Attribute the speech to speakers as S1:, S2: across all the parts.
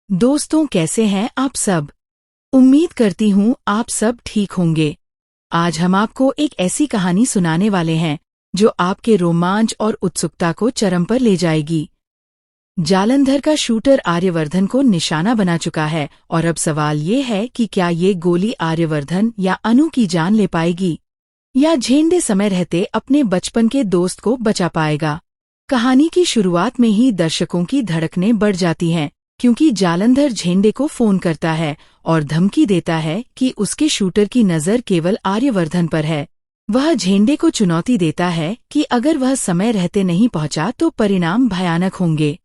S1: दोस्तों, कैसे हैं आप सब। उम्मीद करती हूँ आप सब ठीक होंगे। आज हम आपको एक ऐसी कहानी सुनाने वाले हैं जो आपके रोमांच और उत्सुकता को चरम पर ले जाएगी। जालंधर का शूटर आर्यवर्धन को निशाना बना चुका है और अब सवाल ये है कि क्या ये गोली आर्यवर्धन या अनु की जान ले पाएगी या झेंडे समय रहते अपने बचपन के दोस्त को बचा पाएगा। कहानी की शुरुआत में ही दर्शकों की धड़कनें बढ़ जाती हैं, क्योंकि जालंधर झेंडे को फोन करता है और धमकी देता है कि उसके शूटर की नज़र केवल आर्यवर्धन पर है। वह झेंडे को चुनौती देता है कि अगर वह समय रहते नहीं पहुंचा तो परिणाम भयानक होंगे।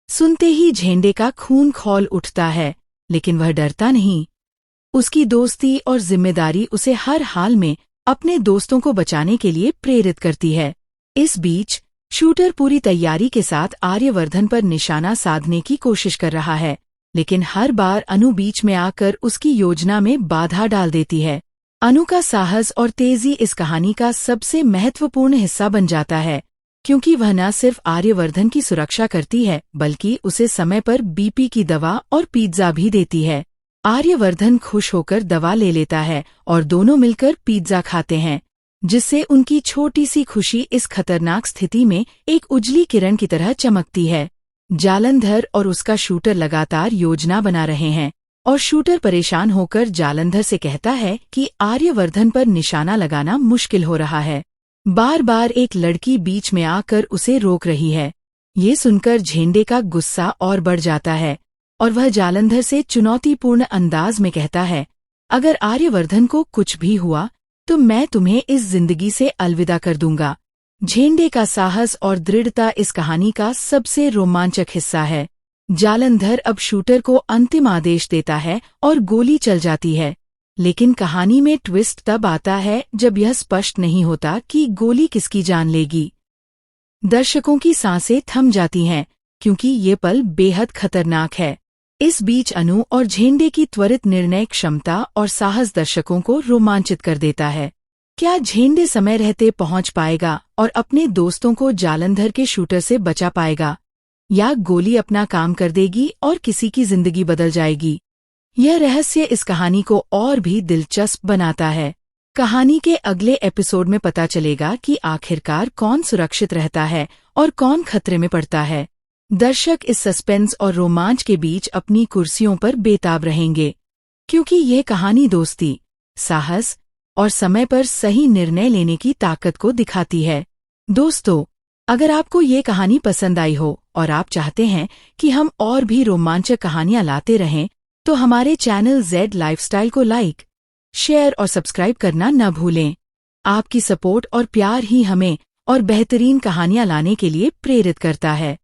S1: सुनते ही झेंडे का खून खौल उठता है, लेकिन वह डरता नहीं। उसकी दोस्ती और जिम्मेदारी उसे हर हाल में अपने दोस्तों को बचाने के लिए प्रेरित करती है। इस बीच शूटर पूरी तैयारी के साथ आर्यवर्धन पर निशाना साधने की कोशिश कर रहा है, लेकिन हर बार अनु बीच में आकर उसकी योजना में बाधा डाल देती है। अनु का साहस और तेजी इस कहानी का सबसे महत्वपूर्ण हिस्सा बन जाता है, क्योंकि वह न सिर्फ आर्यवर्धन की सुरक्षा करती है बल्कि उसे समय पर बीपी की दवा और पिज्जा भी देती है। आर्यवर्धन खुश होकर दवा ले लेता है और दोनों मिलकर पिज्जा खाते हैं, जिससे उनकी छोटी सी खुशी इस खतरनाक स्थिति में एक उजली किरण की तरह चमकती है। जालंधर और उसका शूटर लगातार योजना बना रहे हैं और शूटर परेशान होकर जालंधर से कहता है कि आर्यवर्धन पर निशाना लगाना मुश्किल हो रहा है। बार बार एक लड़की बीच में आकर उसे रोक रही है। ये सुनकर झेंडे का गुस्सा और बढ़ जाता है और वह जालंधर से चुनौतीपूर्ण अंदाज में कहता है, अगर आर्यवर्धन को कुछ भी हुआ तो मैं तुम्हें इस जिंदगी से अलविदा कर दूंगा। झेंडे का साहस और दृढ़ता इस कहानी का सबसे रोमांचक हिस्सा है। जालंधर अब शूटर को अंतिम आदेश देता है और गोली चल जाती है, लेकिन कहानी में ट्विस्ट तब आता है जब यह स्पष्ट नहीं होता कि गोली किसकी जान लेगी। दर्शकों की सांसें थम जाती हैं, क्योंकि ये पल बेहद खतरनाक है। इस बीच अनु और झेंडे की त्वरित निर्णय क्षमता और साहस दर्शकों को रोमांचित कर देता है। क्या झेंडे समय रहते पहुंच पाएगा और अपने दोस्तों को जालंधर के शूटर से बचा पाएगा, या गोली अपना काम कर देगी और किसी की जिंदगी बदल जाएगी? यह रहस्य इस कहानी को और भी दिलचस्प बनाता है। कहानी के अगले एपिसोड में पता चलेगा कि आखिरकार कौन सुरक्षित रहता है और कौन खतरे में पड़ता है। दर्शक इस सस्पेंस और रोमांच के बीच अपनी कुर्सियों पर बेताब रहेंगे, क्योंकि यह कहानी दोस्ती, साहस और समय पर सही निर्णय लेने की ताकत को दिखाती है। दोस्तों, अगर आपको ये कहानी पसंद आई हो और आप चाहते हैं कि हम और भी रोमांचक कहानियां लाते रहें, तो हमारे चैनल Z लाइफस्टाइल को लाइक, शेयर और सब्सक्राइब करना न भूलें। आपकी सपोर्ट और प्यार ही हमें और बेहतरीन कहानियां लाने के लिए प्रेरित करता है।